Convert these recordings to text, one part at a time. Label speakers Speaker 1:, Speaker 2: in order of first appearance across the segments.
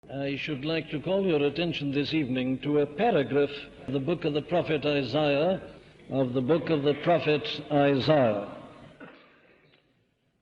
Speaker 1: I should like to call your attention this evening to a paragraph of the book of the prophet Isaiah,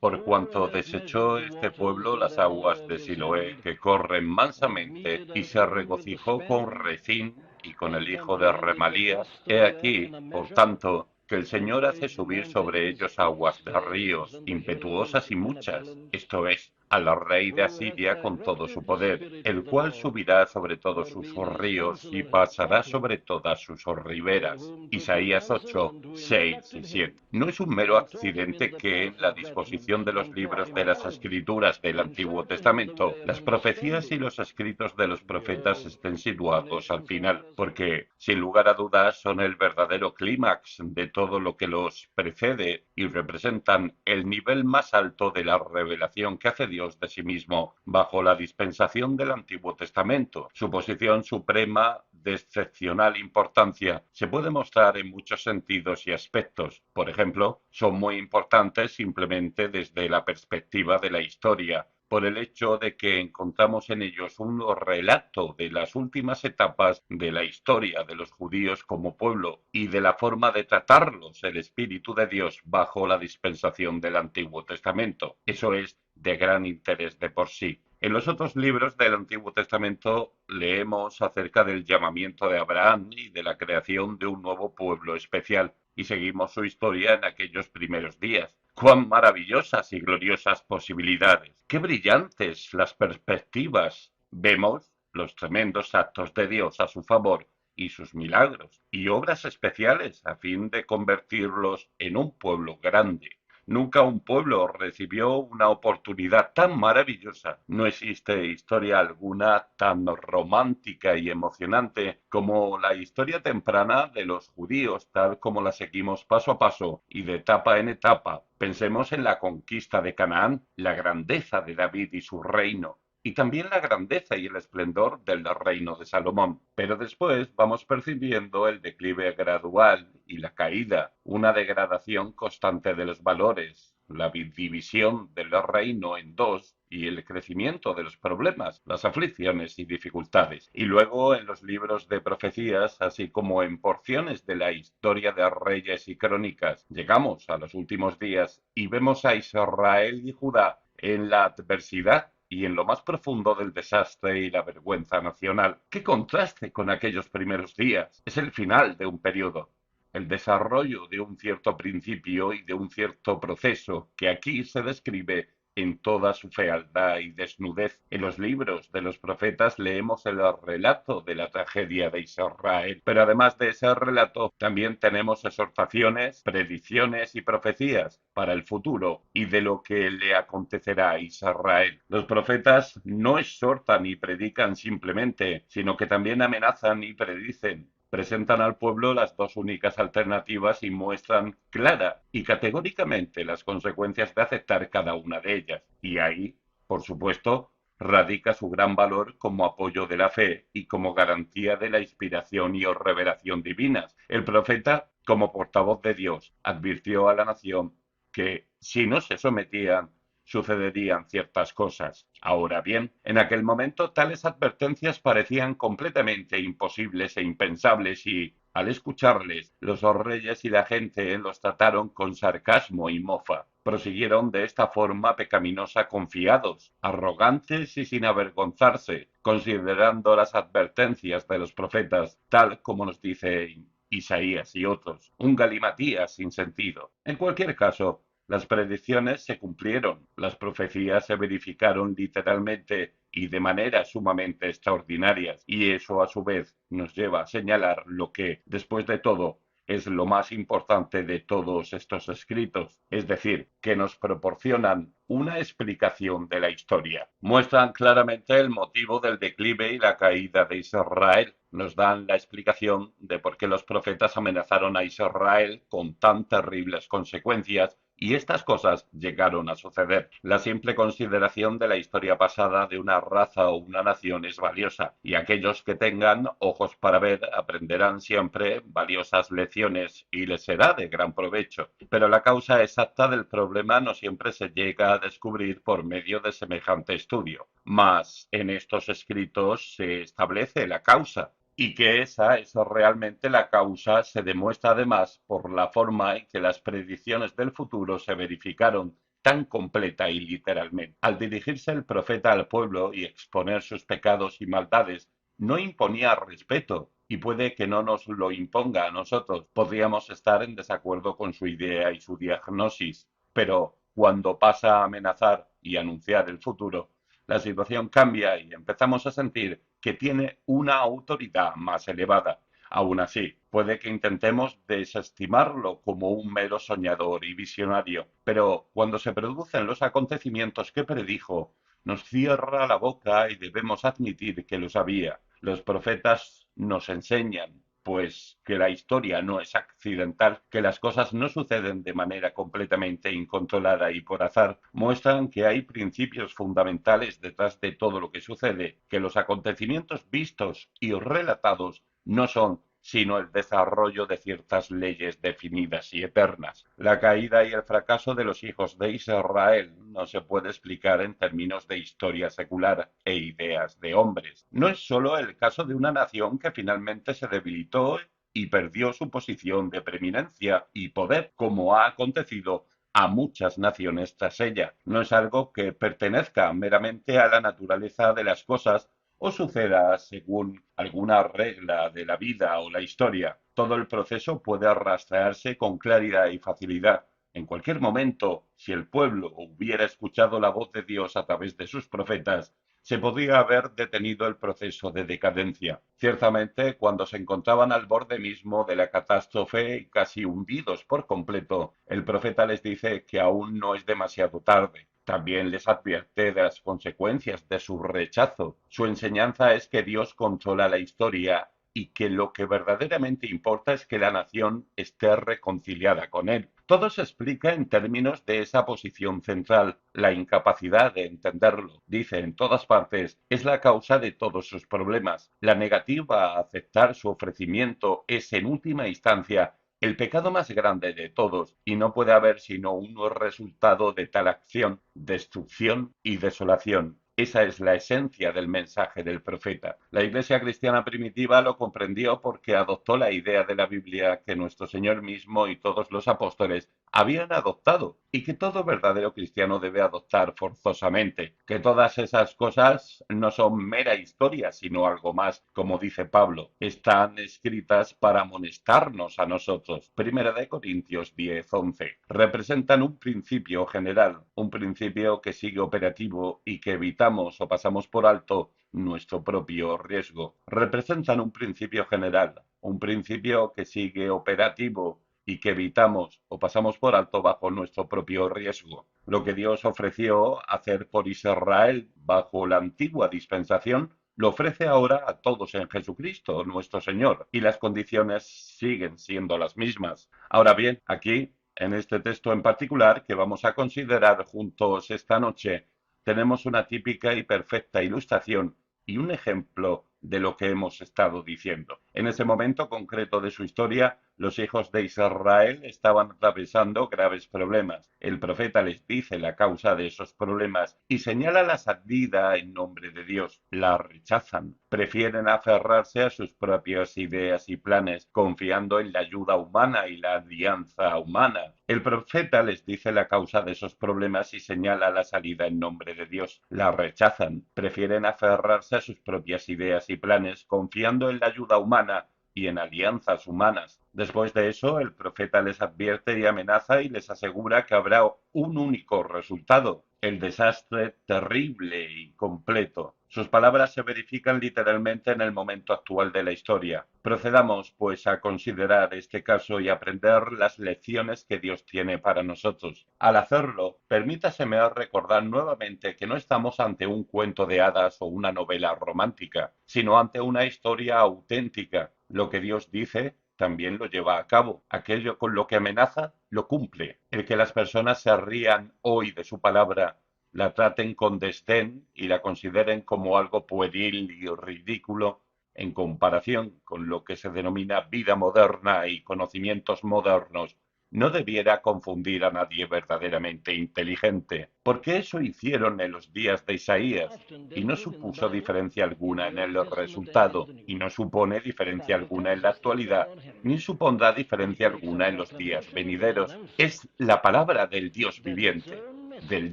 Speaker 2: Por cuanto desechó este pueblo las aguas de Siloé, que corren mansamente, y se regocijó con Rezín y con el hijo de Remalías, he aquí, por tanto, que el Señor hace subir sobre ellos aguas de ríos, impetuosas y muchas, esto es, al rey de Asiria con todo su poder, el cual subirá sobre todos sus ríos y pasará sobre todas sus riberas. Isaías 8, 6 y 7. No es un mero accidente que en la disposición de los libros de las Escrituras del Antiguo Testamento, las profecías y los escritos de los profetas estén situados al final, porque, sin lugar a dudas, son el verdadero clímax de todo lo que los precede y representan el nivel más alto de la revelación que hace Dios de sí mismo bajo la dispensación del Antiguo Testamento. Su posición suprema de excepcional importancia se puede mostrar en muchos sentidos y aspectos. Por ejemplo, son muy importantes simplemente desde la perspectiva de la historia, por el hecho de que encontramos en ellos un relato de las últimas etapas de la historia de los judíos como pueblo y de la forma de tratarlos el Espíritu de Dios bajo la dispensación del Antiguo Testamento. Eso es de gran interés de por sí. En los otros libros del Antiguo Testamento leemos acerca del llamamiento de Abraham y de la creación de un nuevo pueblo especial, y seguimos su historia en aquellos primeros días. ¡Cuán maravillosas y gloriosas posibilidades! ¡Qué brillantes las perspectivas! Vemos los tremendos actos de Dios a su favor y sus milagros y obras especiales a fin de convertirlos en un pueblo grande. Nunca un pueblo recibió una oportunidad tan maravillosa. No existe historia alguna tan romántica y emocionante como la historia temprana de los judíos, tal como la seguimos paso a paso y de etapa en etapa. Pensemos en la conquista de Canaán, la grandeza de David y su reino, y también la grandeza y el esplendor del reino de Salomón. Pero después vamos percibiendo el declive gradual y la caída, una degradación constante de los valores, la división del reino en dos y el crecimiento de los problemas, las aflicciones y dificultades. Y luego en los libros de profecías, así como en porciones de la historia de reyes y crónicas, llegamos a los últimos días y vemos a Israel y Judá en la adversidad y en lo más profundo del desastre y la vergüenza nacional. ¡Qué contraste con aquellos primeros días! Es el final de un periodo, el desarrollo de un cierto principio y de un cierto proceso que aquí se describe en toda su fealdad y desnudez. En los libros de los profetas leemos el relato de la tragedia de Israel, pero además de ese relato también tenemos exhortaciones, predicciones y profecías para el futuro y de lo que le acontecerá a Israel. Los profetas no exhortan y predican simplemente, sino que también amenazan y predicen. Presentan al pueblo las dos únicas alternativas y muestran clara y categóricamente las consecuencias de aceptar cada una de ellas. Y ahí, por supuesto, radica su gran valor como apoyo de la fe y como garantía de la inspiración y revelación divinas. El profeta, como portavoz de Dios, advirtió a la nación que si no se sometían sucederían ciertas cosas. Ahora bien, en aquel momento tales advertencias parecían completamente imposibles e impensables y, al escucharles, los reyes y la gente los trataron con sarcasmo y mofa. Prosiguieron de esta forma pecaminosa confiados, arrogantes y sin avergonzarse, considerando las advertencias de los profetas, tal como nos dice Isaías y otros, un galimatías sin sentido. En cualquier caso, las predicciones se cumplieron, las profecías se verificaron literalmente y de manera sumamente extraordinarias, y eso a su vez nos lleva a señalar lo que, después de todo, es lo más importante de todos estos escritos, es decir, que nos proporcionan una explicación de la historia. Muestran claramente el motivo del declive y la caída de Israel. Nos dan la explicación de por qué los profetas amenazaron a Israel con tan terribles consecuencias Y estas cosas llegaron a suceder. La simple consideración de la historia pasada de una raza o una nación es valiosa, y aquellos que tengan ojos para ver aprenderán siempre valiosas lecciones y les será de gran provecho. Pero la causa exacta del problema no siempre se llega a descubrir por medio de semejante estudio. Mas en estos escritos se establece la causa, y que esa es realmente la causa se demuestra además por la forma en que las predicciones del futuro se verificaron tan completa y literalmente. Al dirigirse el profeta al pueblo y exponer sus pecados y maldades, no imponía respeto, y puede que no nos lo imponga a nosotros. Podríamos estar en desacuerdo con su idea y su diagnosis, pero cuando pasa a amenazar y anunciar el futuro, la situación cambia y empezamos a sentir que tiene una autoridad más elevada. Aún así, puede que intentemos desestimarlo como un mero soñador y visionario, pero cuando se producen los acontecimientos que predijo, nos cierra la boca y debemos admitir que lo sabía. Los profetas nos enseñan, pues, que la historia no es accidental, que las cosas no suceden de manera completamente incontrolada y por azar, muestran que hay principios fundamentales detrás de todo lo que sucede, que los acontecimientos vistos y relatados no son sino el desarrollo de ciertas leyes definidas y eternas. La caída y el fracaso de los hijos de Israel no se puede explicar en términos de historia secular e ideas de hombres. No es solo el caso de una nación que finalmente se debilitó y perdió su posición de preeminencia y poder, como ha acontecido a muchas naciones tras ella. No es algo que pertenezca meramente a la naturaleza de las cosas o suceda según alguna regla de la vida o la historia. Todo el proceso puede rastrearse con claridad y facilidad. En cualquier momento, si el pueblo hubiera escuchado la voz de Dios a través de sus profetas, se podría haber detenido el proceso de decadencia. Ciertamente, cuando se encontraban al borde mismo de la catástrofe y casi hundidos por completo, el profeta les dice que aún no es demasiado tarde. También les advierte de las consecuencias de su rechazo. Su enseñanza es que Dios controla la historia y que lo que verdaderamente importa es que la nación esté reconciliada con él. Todo se explica en términos de esa posición central. La incapacidad de entenderlo, dice en todas partes, es la causa de todos sus problemas. La negativa a aceptar su ofrecimiento es, en última instancia, el pecado más grande de todos, y no puede haber sino un resultado de tal acción, destrucción y desolación. Esa es la esencia del mensaje del profeta. La Iglesia cristiana primitiva lo comprendió porque adoptó la idea de la Biblia que nuestro Señor mismo y todos los apóstoles habían adoptado y que todo verdadero cristiano debe adoptar forzosamente, que todas esas cosas no son mera historia, sino algo más, como dice Pablo, están escritas para amonestarnos a nosotros. Primera de Corintios 10:11. Representan un principio general, un principio que sigue operativo y que evitamos o pasamos por alto nuestro propio riesgo. Representan un principio general, un principio que sigue operativo y que evitamos o pasamos por alto bajo nuestro propio riesgo. Lo que Dios ofreció hacer por Israel bajo la antigua dispensación, lo ofrece ahora a todos en Jesucristo, nuestro Señor, y las condiciones siguen siendo las mismas. Ahora bien, aquí, en este texto en particular, que vamos a considerar juntos esta noche, tenemos una típica y perfecta ilustración y un ejemplo de lo que hemos estado diciendo. En ese momento concreto de su historia, los hijos de Israel estaban atravesando graves problemas. El profeta les dice la causa de esos problemas y señala la salida en nombre de Dios. La rechazan. Prefieren aferrarse a sus propias ideas y planes, confiando en la ayuda humana y la alianza humana. El profeta les dice la causa de esos problemas y señala la salida en nombre de Dios. La rechazan. Prefieren aferrarse a sus propias ideas y planes, confiando en la ayuda humana y en alianzas humanas. Después de eso, el profeta les advierte y amenaza y les asegura que habrá un único resultado, el desastre terrible y completo. Sus palabras se verifican literalmente en el momento actual de la historia. Procedamos, pues, a considerar este caso y aprender las lecciones que Dios tiene para nosotros. Al hacerlo, permítaseme recordar nuevamente que no estamos ante un cuento de hadas o una novela romántica, sino ante una historia auténtica. Lo que Dios dice también lo lleva a cabo. Aquello con lo que amenaza, lo cumple. El que las personas se rían hoy de su palabra, la traten con desdén y la consideren como algo pueril y ridículo en comparación con lo que se denomina vida moderna y conocimientos modernos, no debiera confundir a nadie verdaderamente inteligente, porque eso hicieron en los días de Isaías, y no supuso diferencia alguna en el resultado, y no supone diferencia alguna en la actualidad, ni supondrá diferencia alguna en los días venideros. Es la palabra del Dios viviente, del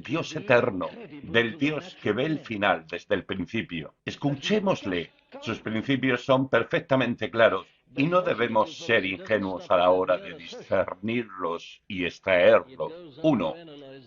Speaker 2: Dios eterno, del Dios que ve el final desde el principio. Escuchémosle. Sus principios son perfectamente claros y no debemos ser ingenuos a la hora de discernirlos y extraerlos. Uno,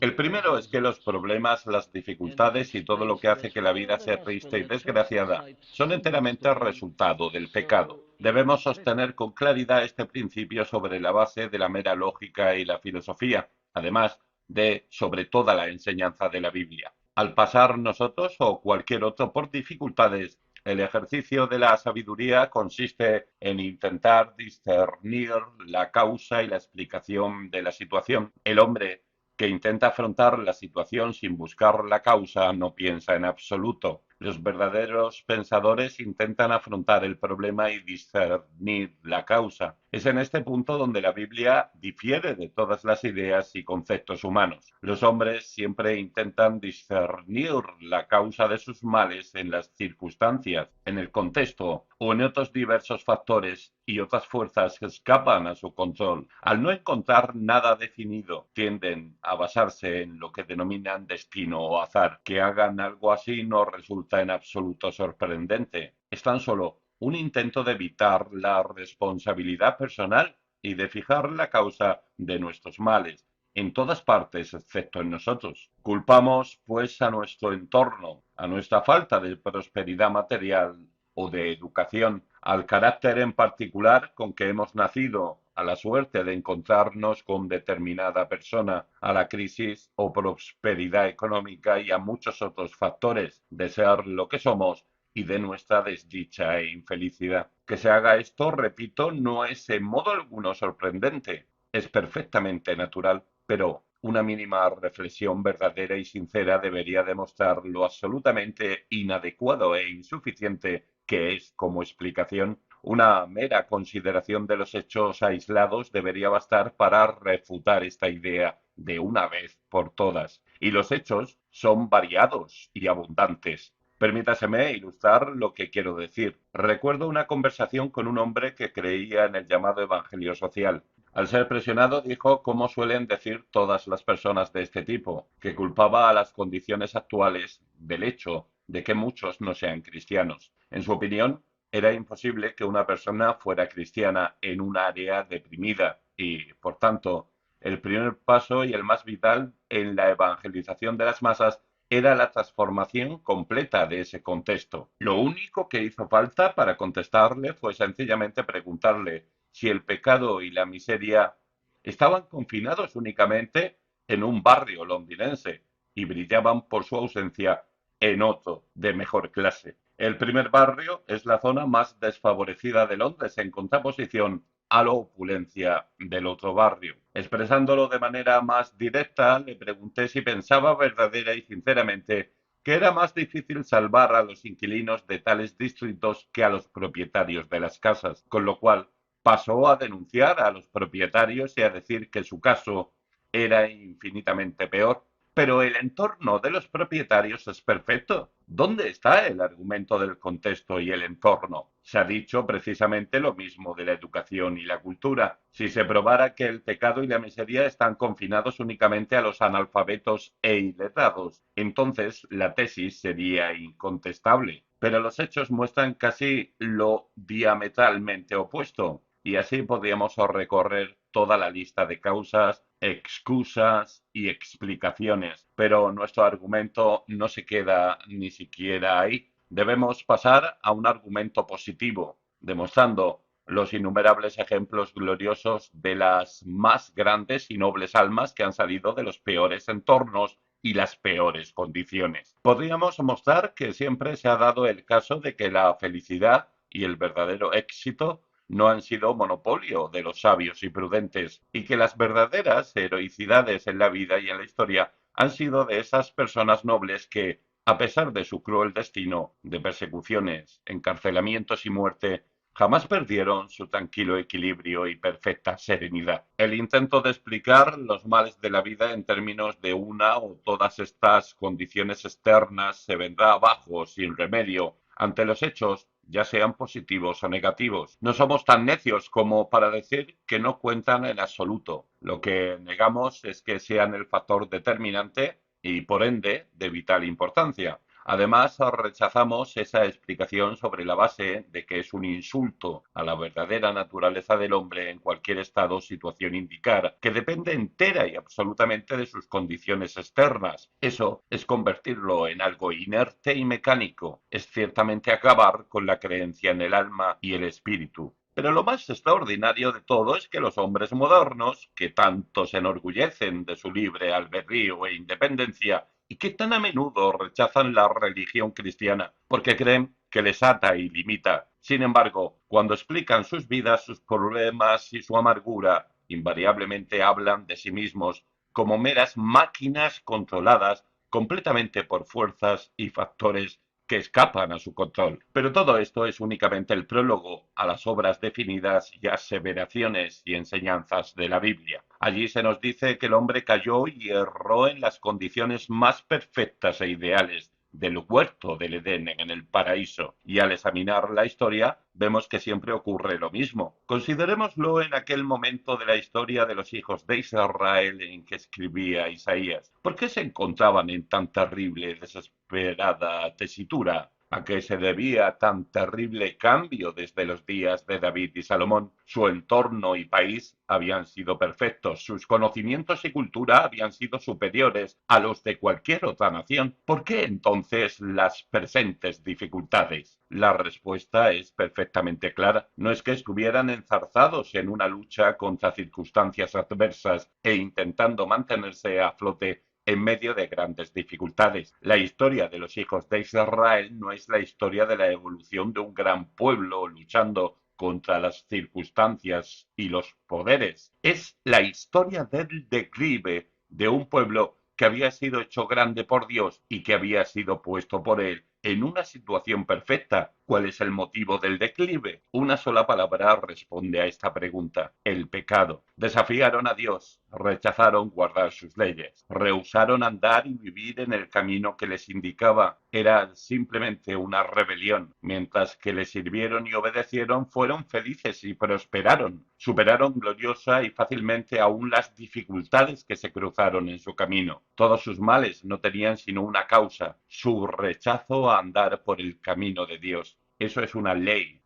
Speaker 2: el primero es que los problemas, las dificultades y todo lo que hace que la vida sea triste y desgraciada son enteramente resultado del pecado. Debemos sostener con claridad este principio sobre la base de la mera lógica y la filosofía, además de sobre toda la enseñanza de la Biblia. Al pasar nosotros o cualquier otro por dificultades, el ejercicio de la sabiduría consiste en intentar discernir la causa y la explicación de la situación. El hombre que intenta afrontar la situación sin buscar la causa no piensa en absoluto. Los verdaderos pensadores intentan afrontar el problema y discernir la causa. Es en este punto donde la Biblia difiere de todas las ideas y conceptos humanos. Los hombres siempre intentan discernir la causa de sus males en las circunstancias, en el contexto o en otros diversos factores y otras fuerzas que escapan a su control. Al no encontrar nada definido, tienden a basarse en lo que denominan destino o azar. Que hagan algo así no resulta en absoluto sorprendente. Es tan solo un intento de evitar la responsabilidad personal y de fijar la causa de nuestros males en todas partes excepto en nosotros. Culpamos, pues, a nuestro entorno, a nuestra falta de prosperidad material o de educación, al carácter en particular con que hemos nacido, a la suerte de encontrarnos con determinada persona, a la crisis o prosperidad económica y a muchos otros factores de ser lo que somos y de nuestra desdicha e infelicidad. Que se haga esto, repito, no es en modo alguno sorprendente, es perfectamente natural, pero una mínima reflexión verdadera y sincera debería demostrar lo absolutamente inadecuado e insuficiente que es como explicación. Una mera consideración de los hechos aislados debería bastar para refutar esta idea de una vez por todas. Y los hechos son variados y abundantes. Permítaseme ilustrar lo que quiero decir. Recuerdo una conversación con un hombre que creía en el llamado evangelio social. Al ser presionado dijo, como suelen decir todas las personas de este tipo, que culpaba a las condiciones actuales del hecho de que muchos no sean cristianos. En su opinión, era imposible que una persona fuera cristiana en un área deprimida y, por tanto, el primer paso y el más vital en la evangelización de las masas era la transformación completa de ese contexto. Lo único que hizo falta para contestarle fue sencillamente preguntarle si el pecado y la miseria estaban confinados únicamente en un barrio londinense y brillaban por su ausencia en otro de mejor clase. El primer barrio es la zona más desfavorecida de Londres en contraposición a la opulencia del otro barrio. Expresándolo de manera más directa, le pregunté si pensaba verdadera y sinceramente que era más difícil salvar a los inquilinos de tales distritos que a los propietarios de las casas, con lo cual pasó a denunciar a los propietarios y a decir que su caso era infinitamente peor. Pero el entorno de los propietarios es perfecto. ¿Dónde está el argumento del contexto y el entorno? Se ha dicho precisamente lo mismo de la educación y la cultura. Si se probara que el pecado y la miseria están confinados únicamente a los analfabetos e iletrados, entonces la tesis sería incontestable. Pero los hechos muestran casi lo diametralmente opuesto. Y así podríamos recorrer toda la lista de causas, excusas y explicaciones. Pero nuestro argumento no se queda ni siquiera ahí. Debemos pasar a un argumento positivo, demostrando los innumerables ejemplos gloriosos de las más grandes y nobles almas que han salido de los peores entornos y las peores condiciones. Podríamos mostrar que siempre se ha dado el caso de que la felicidad y el verdadero éxito no han sido monopolio de los sabios y prudentes, y que las verdaderas heroicidades en la vida y en la historia han sido de esas personas nobles que, a pesar de su cruel destino de persecuciones, encarcelamientos y muerte, jamás perdieron su tranquilo equilibrio y perfecta serenidad. El intento de explicar los males de la vida en términos de una o todas estas condiciones externas se vendrá abajo sin remedio ante los hechos, ya sean positivos o negativos. No somos tan necios como para decir que no cuentan en absoluto. Lo que negamos es que sean el factor determinante y, por ende, de vital importancia. Además, rechazamos esa explicación sobre la base de que es un insulto a la verdadera naturaleza del hombre en cualquier estado o situación indicar, que depende entera y absolutamente de sus condiciones externas. Eso es convertirlo en algo inerte y mecánico. Es ciertamente acabar con la creencia en el alma y el espíritu. Pero lo más extraordinario de todo es que los hombres modernos, que tanto se enorgullecen de su libre albedrío e independencia, y que tan a menudo rechazan la religión cristiana porque creen que les ata y limita. Sin embargo, cuando explican sus vidas, sus problemas y su amargura, invariablemente hablan de sí mismos como meras máquinas controladas completamente por fuerzas y factores que escapan a su control. Pero todo esto es únicamente el prólogo a las obras definidas y aseveraciones y enseñanzas de la Biblia. Allí se nos dice que el hombre cayó y erró en las condiciones más perfectas e ideales del huerto del Edén en el paraíso, y al examinar la historia vemos que siempre ocurre lo mismo. Considerémoslo en aquel momento de la historia de los hijos de Israel en que escribía Isaías. ¿Por qué se encontraban en tan terrible, desesperada tesitura? ¿A qué se debía tan terrible cambio desde los días de David y Salomón? Su entorno y país habían sido perfectos, sus conocimientos y cultura habían sido superiores a los de cualquier otra nación. ¿Por qué entonces las presentes dificultades? La respuesta es perfectamente clara. No es que estuvieran enzarzados en una lucha contra circunstancias adversas e intentando mantenerse a flote en medio de grandes dificultades. La historia de los hijos de Israel no es la historia de la evolución de un gran pueblo luchando contra las circunstancias y los poderes. Es la historia del declive de un pueblo que había sido hecho grande por Dios y que había sido puesto por él en una situación perfecta. ¿Cuál es el motivo del declive? Una sola palabra responde a esta pregunta: el pecado. Desafiaron a Dios, rechazaron guardar sus leyes, rehusaron andar y vivir en el camino que les indicaba. Era simplemente una rebelión. Mientras que le sirvieron y obedecieron, fueron felices y prosperaron. Superaron gloriosa y fácilmente aún las dificultades que se cruzaron en su camino. Todos sus males no tenían sino una causa: su rechazo a andar por el camino de Dios. Eso es una ley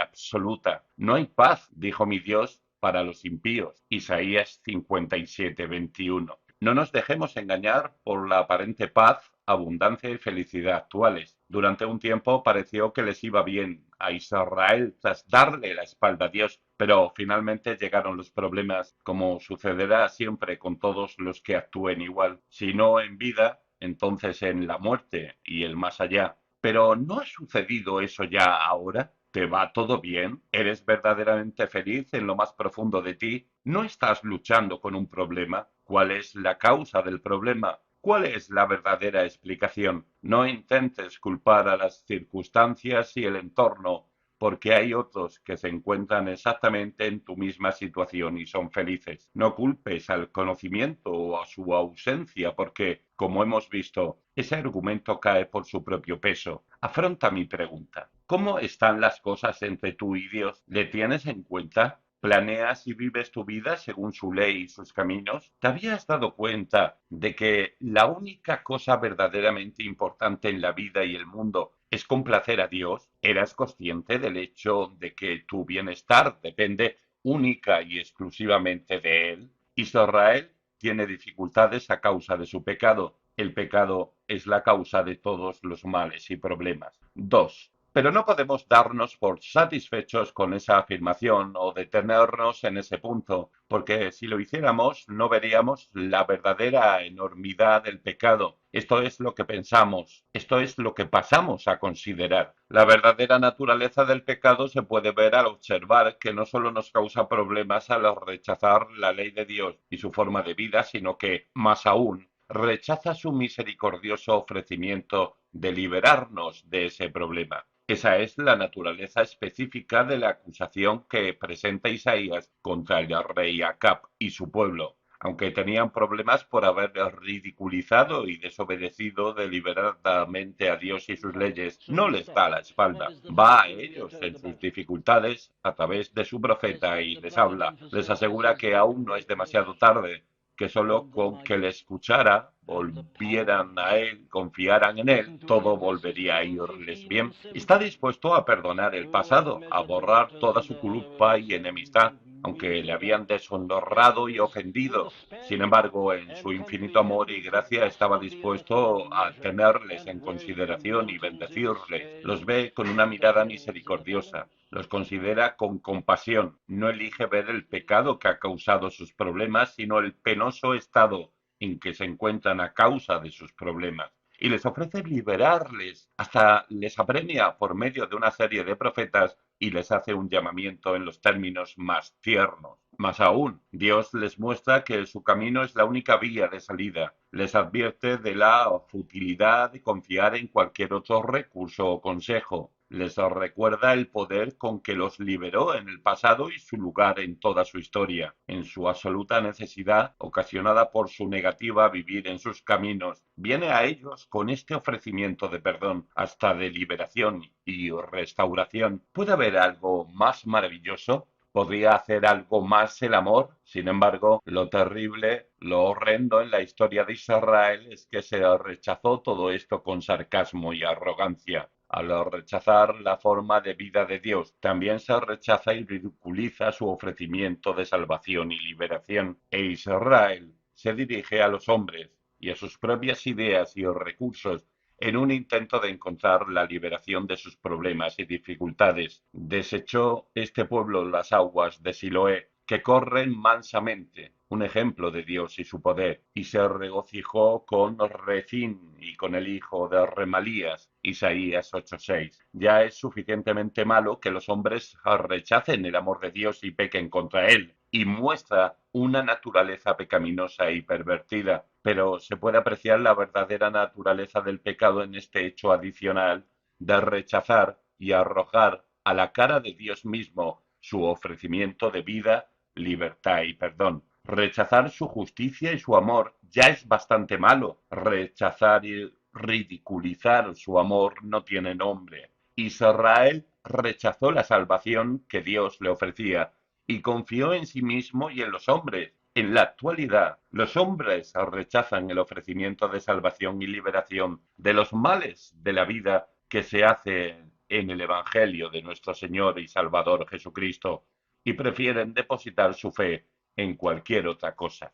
Speaker 2: absoluta. No hay paz, dijo mi Dios, para los impíos. Isaías 57:21. No nos dejemos engañar por la aparente paz, abundancia y felicidad actuales. Durante un tiempo pareció que les iba bien a Israel tras darle la espalda a Dios, pero finalmente llegaron los problemas, como sucederá siempre con todos los que actúen igual. Si no en vida, entonces en la muerte y el más allá. Pero ¿no ha sucedido eso ya ahora? ¿Te va todo bien? ¿Eres verdaderamente feliz en lo más profundo de ti? ¿No estás luchando con un problema? ¿Cuál es la causa del problema? ¿Cuál es la verdadera explicación? No intentes culpar a las circunstancias y el entorno, porque hay otros que se encuentran exactamente en tu misma situación y son felices. No culpes al conocimiento o a su ausencia, porque, como hemos visto, ese argumento cae por su propio peso. Afronta mi pregunta: ¿cómo están las cosas entre tú y Dios? ¿Le tienes en cuenta? ¿Planeas y vives tu vida según su ley y sus caminos? ¿Te habías dado cuenta de que la única cosa verdaderamente importante en la vida y el mundo es complacer a Dios? ¿Eras consciente del hecho de que tu bienestar depende única y exclusivamente de Él? Israel tiene dificultades a causa de su pecado. El pecado es la causa de todos los males y problemas. 2. Pero no podemos darnos por satisfechos con esa afirmación o detenernos en ese punto, porque si lo hiciéramos no veríamos la verdadera enormidad del pecado. Esto es lo que pensamos, esto es lo que pasamos a considerar. La verdadera naturaleza del pecado se puede ver al observar que no solo nos causa problemas al rechazar la ley de Dios y su forma de vida, sino que, más aún, rechaza su misericordioso ofrecimiento de liberarnos de ese problema. Esa es la naturaleza específica de la acusación que presenta Isaías contra el rey Acab y su pueblo. Aunque tenían problemas por haber ridiculizado y desobedecido deliberadamente a Dios y sus leyes, no les da la espalda. Va a ellos en sus dificultades a través de su profeta y les habla. Les asegura que aún no es demasiado tarde, que solo con que le escuchara, volvieran a él, confiaran en él, todo volvería a irles bien. Está dispuesto a perdonar el pasado, a borrar toda su culpa y enemistad, aunque le habían deshonrado y ofendido. Sin embargo, en su infinito amor y gracia estaba dispuesto a tenerles en consideración y bendecirles. Los ve con una mirada misericordiosa. Los considera con compasión. No elige ver el pecado que ha causado sus problemas, sino el penoso estado en que se encuentran a causa de sus problemas. Y les ofrece liberarles, hasta les apremia por medio de una serie de profetas y les hace un llamamiento en los términos más tiernos. Más aún, Dios les muestra que su camino es la única vía de salida. Les advierte de la futilidad de confiar en cualquier otro recurso o consejo. Les recuerda el poder con que los liberó en el pasado y su lugar en toda su historia, en su absoluta necesidad ocasionada por su negativa a vivir en sus caminos. Viene a ellos con este ofrecimiento de perdón, hasta de liberación y restauración. ¿Puede haber algo más maravilloso? ¿Podría hacer algo más el amor? Sin embargo, lo terrible, lo horrendo en la historia de Israel es que se rechazó todo esto con sarcasmo y arrogancia. Al rechazar la forma de vida de Dios, también se rechaza y ridiculiza su ofrecimiento de salvación y liberación. E Israel se dirige a los hombres y a sus propias ideas y recursos en un intento de encontrar la liberación de sus problemas y dificultades. Desechó este pueblo las aguas de Siloé, que corren mansamente, un ejemplo de Dios y su poder, y se regocijó con Rezín y con el hijo de Remalías, Isaías 8:6. Ya es suficientemente malo que los hombres rechacen el amor de Dios y pequen contra él, y muestra una naturaleza pecaminosa y pervertida, pero se puede apreciar la verdadera naturaleza del pecado en este hecho adicional de rechazar y arrojar a la cara de Dios mismo su ofrecimiento de vida, libertad y perdón. Rechazar su justicia y su amor ya es bastante malo. Rechazar y ridiculizar su amor no tiene nombre. Israel rechazó la salvación que Dios le ofrecía y confió en sí mismo y en los hombres. En la actualidad, los hombres rechazan el ofrecimiento de salvación y liberación de los males de la vida que se hace en el Evangelio de nuestro Señor y Salvador Jesucristo y prefieren depositar su fe en cualquier otra cosa.